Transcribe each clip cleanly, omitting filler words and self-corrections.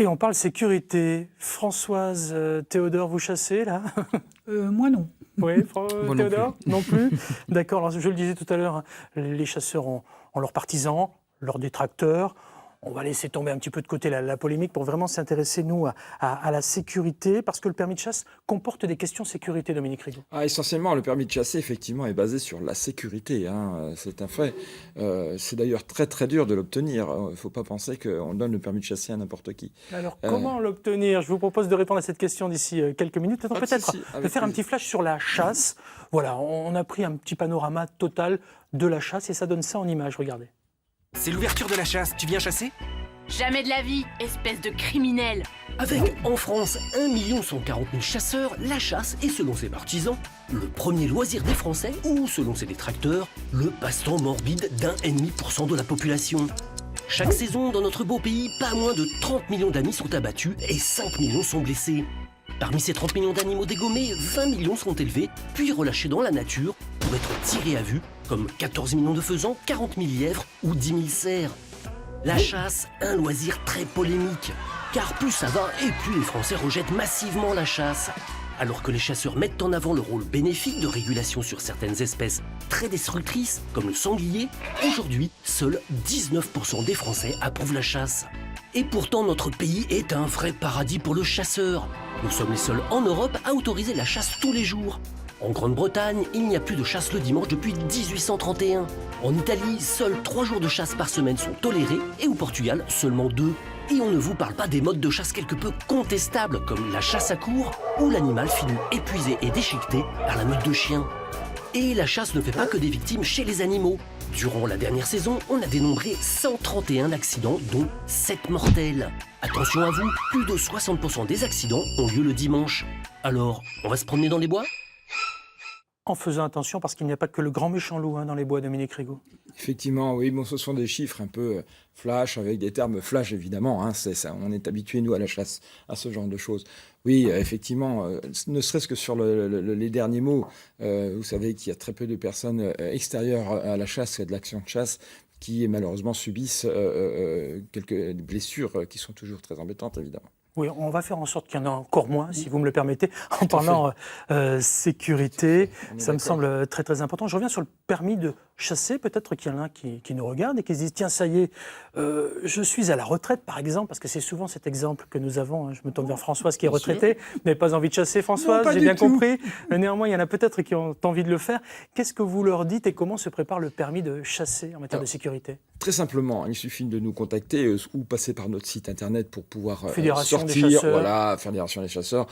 Et on parle sécurité. Françoise, Théodore, vous chassez là? Moi non. Oui, Moi non Théodore, non plus. D'accord, alors je le disais tout à l'heure, hein, les chasseurs ont leurs partisans, leurs détracteurs. On va laisser tomber un petit peu de côté la polémique pour vraiment s'intéresser, nous, à la sécurité, parce que le permis de chasse comporte des questions sécurité, Dominique Rigaud. Essentiellement, le permis de chasser, effectivement, est basé sur la sécurité. C'est un fait. C'est d'ailleurs très, très dur de l'obtenir. Il ne faut pas penser qu'on donne le permis de chasser à n'importe qui. Alors, comment l'obtenir? Je vous propose de répondre à cette question d'ici quelques minutes. Peut-être de faire un petit flash sur la chasse. Voilà, on a pris un petit panorama total de la chasse et ça donne ça en image, regardez. C'est l'ouverture de la chasse. Tu viens chasser? Jamais de la vie, espèce de criminel. Avec, en France, 1 140 000 chasseurs, la chasse est, selon ses partisans, le premier loisir des Français ou, selon ses détracteurs, le passe-temps morbide d'1,5% de la population. Chaque saison, dans notre beau pays, pas moins de 30 millions d'amis sont abattus et 5 millions sont blessés. Parmi ces 30 millions d'animaux dégommés, 20 millions sont élevés, puis relâchés dans la nature pour être tirés à vue, comme 14 millions de faisans, 40 000 lièvres ou 10 000 cerfs. La chasse, un loisir très polémique, car plus ça va et plus les Français rejettent massivement la chasse. Alors que les chasseurs mettent en avant le rôle bénéfique de régulation sur certaines espèces très destructrices, comme le sanglier, aujourd'hui, seuls 19% des Français approuvent la chasse. Et pourtant, notre pays est un vrai paradis pour le chasseur. Nous sommes les seuls en Europe à autoriser la chasse tous les jours. En Grande-Bretagne, il n'y a plus de chasse le dimanche depuis 1831. En Italie, seuls 3 jours de chasse par semaine sont tolérés et au Portugal, seulement 2. Et on ne vous parle pas des modes de chasse quelque peu contestables comme la chasse à courre où l'animal finit épuisé et déchiqueté par la meute de chiens. Et la chasse ne fait pas que des victimes chez les animaux. Durant la dernière saison, on a dénombré 131 accidents, dont 7 mortels. Attention à vous, plus de 60% des accidents ont lieu le dimanche. Alors, on va se promener dans les bois ? En faisant attention, parce qu'il n'y a pas que le grand méchant loup dans les bois, Dominique Rigaud. Effectivement, oui, ce sont des chiffres un peu flash, avec des termes flash, évidemment. C'est ça, on est habitué, nous, à la chasse, à ce genre de choses. Oui, effectivement, ne serait-ce que sur les derniers mots, vous savez qu'il y a très peu de personnes extérieures à la chasse et de l'action de chasse qui, malheureusement, subissent quelques blessures qui sont toujours très embêtantes, évidemment. Oui, on va faire en sorte qu'il y en ait encore moins, si vous me le permettez, en parlant sécurité. Ça me semble très très important. Je reviens sur le permis de chasser. Peut-être qu'il y en a un qui nous regarde et qui se dit « Tiens, ça y est, je suis à la retraite, par exemple », parce que c'est souvent cet exemple que nous avons. Je me tourne vers Françoise qui est retraitée. Vous n'avez pas envie de chasser, Françoise, j'ai bien compris. Néanmoins, il y en a peut-être qui ont envie de le faire. Qu'est-ce que vous leur dites et comment se prépare le permis de chasser en matière de sécurité ? Très simplement, il suffit de nous contacter ou passer par notre site internet pour pouvoir Fédération des sortir, chasseurs. voilà, Fédération des chasseurs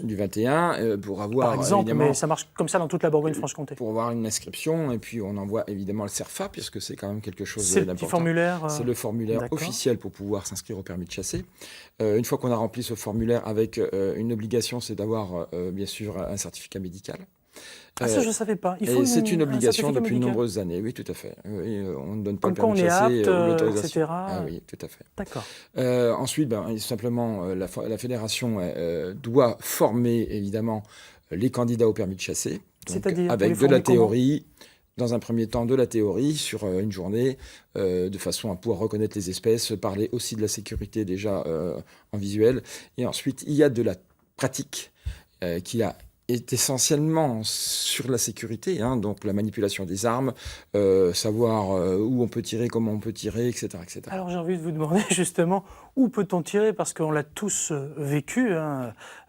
du 21, pour avoir par exemple, évidemment, mais ça marche comme ça dans toute la Bourgogne-Franche-Comté. Pour avoir une inscription, et puis on envoie évidemment le CERFA, puisque c'est quand même quelque chose d'important. C'est le petit formulaire. C'est le formulaire officiel pour pouvoir s'inscrire au permis de chasser. Une fois qu'on a rempli ce formulaire avec une obligation, c'est d'avoir bien sûr un certificat médical. Ça, je ne savais pas. C'est une obligation depuis de nombreuses années, oui, tout à fait. Oui, on ne donne pas comme le permis de chasser, l'autorisation. Etc. Ah oui, tout à fait. D'accord. Ensuite, simplement, la fédération doit former, évidemment, les candidats au permis de chasser. C'est-à-dire avec de la théorie, dans un premier temps de la théorie sur une journée, de façon à pouvoir reconnaître les espèces, parler aussi de la sécurité déjà en visuel. Et ensuite, il y a de la pratique qui est essentiellement sur la sécurité, donc la manipulation des armes, savoir où on peut tirer, comment on peut tirer, etc. etc. Alors j'ai envie de vous demander justement, où peut-on tirer? Parce qu'on l'a tous vécu,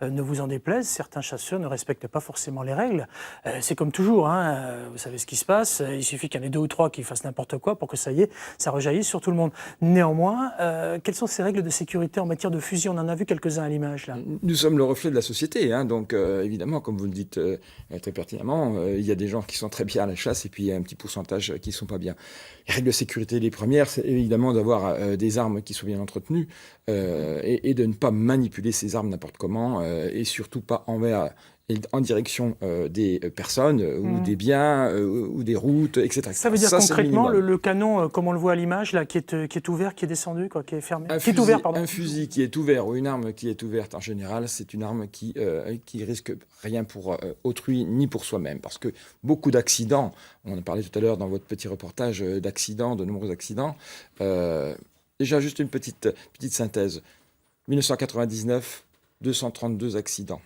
ne vous en déplaise, certains chasseurs ne respectent pas forcément les règles. C'est comme toujours, vous savez ce qui se passe, il suffit qu'il y en ait 2 ou 3 qui fassent n'importe quoi pour que ça y est, ça rejaillisse sur tout le monde. Néanmoins, quelles sont ces règles de sécurité en matière de fusil? On en a vu quelques-uns à l'image là. Nous sommes le reflet de la société, donc évidemment, comme vous le dites très pertinemment, il y a des gens qui sont très bien à la chasse et puis il y a un petit pourcentage qui ne sont pas bien. Les règles de sécurité, les premières, c'est évidemment d'avoir des armes qui sont bien entretenues et de ne pas manipuler ces armes n'importe comment et surtout pas en direction des personnes ou des biens ou des routes, etc. Ça veut dire concrètement le canon, comme on le voit à l'image, là, qui est ouvert, qui est descendu, qui est fermé, un fusil qui est ouvert ou une arme qui est ouverte en général, c'est une arme qui risque rien pour autrui ni pour soi-même, parce que beaucoup d'accidents, on en parlait tout à l'heure dans votre petit reportage d'accidents, de nombreux accidents. Déjà juste une petite synthèse. 1999, 232 accidents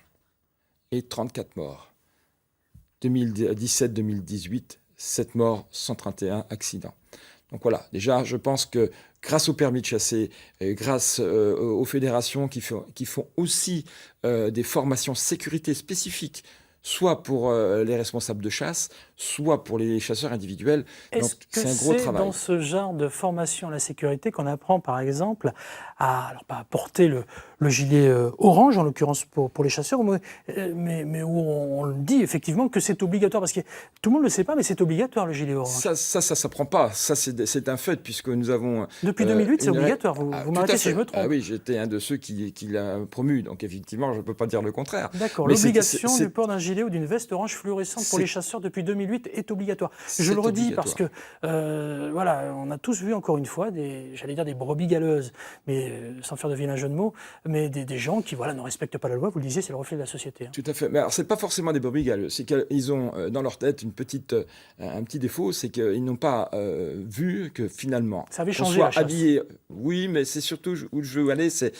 et 34 morts. 2017-2018, 7 morts, 131 accidents. Donc voilà, déjà, je pense que grâce au permis de chasser, et grâce aux fédérations qui font aussi des formations sécurité spécifiques, soit pour les responsables de chasse, soit pour les chasseurs individuels. Donc Est-ce que c'est un gros c'est travail. dans ce genre de formation à la sécurité qu'on apprend, par exemple, alors pas à porter le gilet orange, en l'occurrence pour les chasseurs, mais où on le dit effectivement que c'est obligatoire, parce que tout le monde ne le sait pas, mais c'est obligatoire le gilet orange. Ça s'apprend pas. Ça, c'est un fait, puisque nous avons... Depuis 2008, c'est une- obligatoire. Vous tout m'arrêtez à si je fait. me trompe. Ah oui, j'étais un de ceux qui l'a promu, donc effectivement, je ne peux pas dire le contraire. D'accord, Mais l'obligation c'est- du port d'un gilet ou d'une veste orange fluorescente pour c'est- les chasseurs depuis 2008 est obligatoire. Je c'est le redis obligatoire. parce que, voilà, on a tous vu encore une fois, j'allais dire des brebis galeuses, mais sans faire de vilain jeu de mots, mais des gens qui, voilà, ne respectent pas la loi. Vous le disiez, c'est le reflet de la société. Hein. Tout à fait. Mais alors, c'est pas forcément des brebis galeuses. C'est qu'ils ont dans leur tête un petit défaut, c'est qu'ils n'ont pas vu que finalement, Ça avait qu'on changé, la soit chasse. habillé. Oui, mais c'est surtout où je veux aller, c'est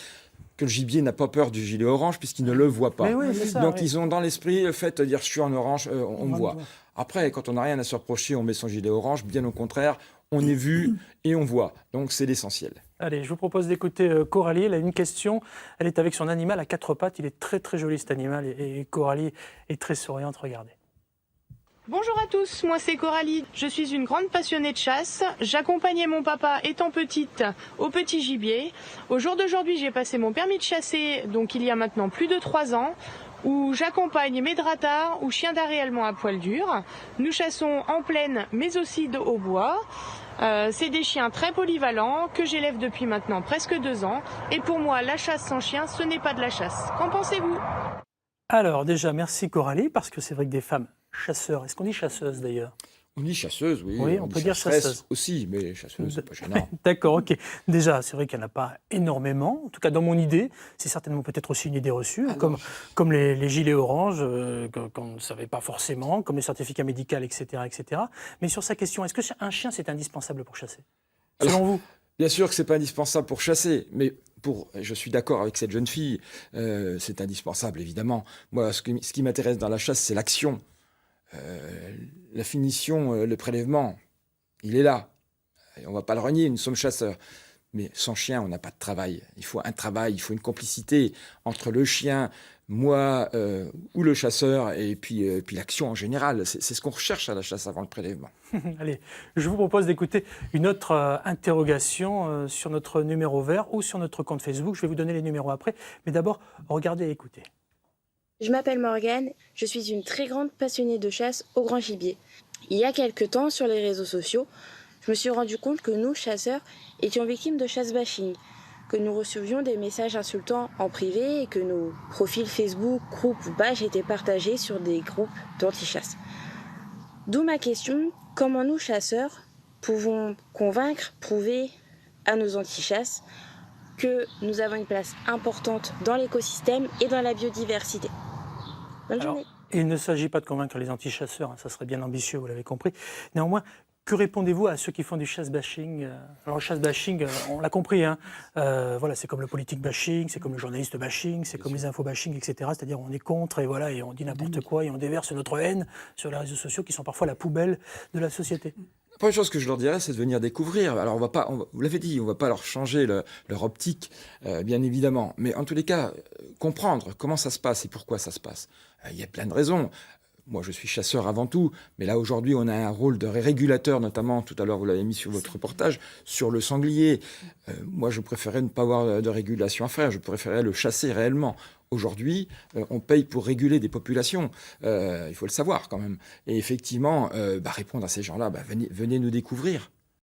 que le gibier n'a pas peur du gilet orange puisqu'il ne le voit pas. Mais oui, c'est ça, Donc oui. ils ont dans l'esprit le fait de dire je suis en orange, on me me voit. voit. Après, quand on n'a rien à se reprocher, on met son gilet orange. Bien au contraire, on est vu et on voit. Donc c'est l'essentiel. Allez, je vous propose d'écouter Coralie. Elle a une question. Elle est avec son animal à 4 pattes. Il est très très joli cet animal et Coralie est très souriante. Regardez. Bonjour à tous, moi c'est Coralie. Je suis une grande passionnée de chasse. J'accompagnais mon papa étant petite au petit gibier. Au jour d'aujourd'hui, j'ai passé mon permis de chasser, donc il y a maintenant plus de 3 ans, où j'accompagne mes dratards ou chiens d'arrêt allemands à poil dur. Nous chassons en plaine, mais aussi au bois. C'est des chiens très polyvalents que j'élève depuis maintenant presque 2 ans. Et pour moi, la chasse sans chien, ce n'est pas de la chasse. Qu'en pensez-vous ? Alors déjà, merci Coralie, parce que c'est vrai que des femmes chasseurs, est-ce qu'on dit chasseuses d'ailleurs? On dit chasseuse, oui. Oui, on dit peut dire chasseresse chasseuse. aussi, mais chasseuse, c'est pas gênant. D'accord, ok. Déjà, c'est vrai qu'il n'y en a pas énormément. En tout cas, dans mon idée, c'est certainement peut-être aussi une idée reçue, comme les gilets oranges, qu'on ne savait pas forcément, comme les certificats médicaux, etc., etc. Mais sur sa question, est-ce qu'un chien, c'est indispensable pour chasser? Selon vous? Bien sûr que c'est pas indispensable pour chasser, mais je suis d'accord avec cette jeune fille, c'est indispensable évidemment. Moi, ce qui m'intéresse dans la chasse, c'est l'action. La finition, le prélèvement, il est là. Et on ne va pas le renier, nous sommes chasseurs. Mais sans chien, on n'a pas de travail. Il faut un travail, il faut une complicité entre le chien, moi ou le chasseur, et puis l'action en général. C'est ce qu'on recherche à la chasse avant le prélèvement. Allez, je vous propose d'écouter une autre interrogation sur notre numéro vert ou sur notre compte Facebook. Je vais vous donner les numéros après. Mais d'abord, regardez et écoutez. Je m'appelle Morgane, je suis une très grande passionnée de chasse au grand gibier. Il y a quelque temps, sur les réseaux sociaux, je me suis rendu compte que nous, chasseurs, étions victimes de chasse bashing, que nous recevions des messages insultants en privé et que nos profils Facebook, groupes ou pages étaient partagés sur des groupes d'anti-chasse. D'où ma question, comment nous, chasseurs, pouvons convaincre, prouver à nos anti-chasses que nous avons une place importante dans l'écosystème et dans la biodiversité. Bonne Alors, journée. il ne s'agit pas de convaincre les anti-chasseurs, ça serait bien ambitieux, vous l'avez compris. Néanmoins, que répondez-vous à ceux qui font du chasse-bashing? Alors, le chasse-bashing, on l'a compris, hein, voilà, c'est comme le politique bashing, c'est comme le journaliste bashing, c'est comme les info-bashing, etc. C'est-à-dire on est contre et voilà, et on dit n'importe quoi et on déverse notre haine sur les réseaux sociaux qui sont parfois la poubelle de la société. La première chose que je leur dirais, c'est de venir découvrir. Alors, vous l'avez dit, on ne va pas leur changer leur optique, bien évidemment. Mais en tous les cas, comprendre comment ça se passe et pourquoi ça se passe. Il y a plein de raisons. Moi, je suis chasseur avant tout, mais là, aujourd'hui, on a un rôle de régulateur, notamment, tout à l'heure, vous l'avez mis sur votre reportage, sur le sanglier. Moi, je préférais ne pas avoir de régulation à faire, je préférais le chasser réellement. Aujourd'hui, on paye pour réguler des populations, il faut le savoir quand même. Et effectivement, répondre à ces gens-là, venez nous découvrir.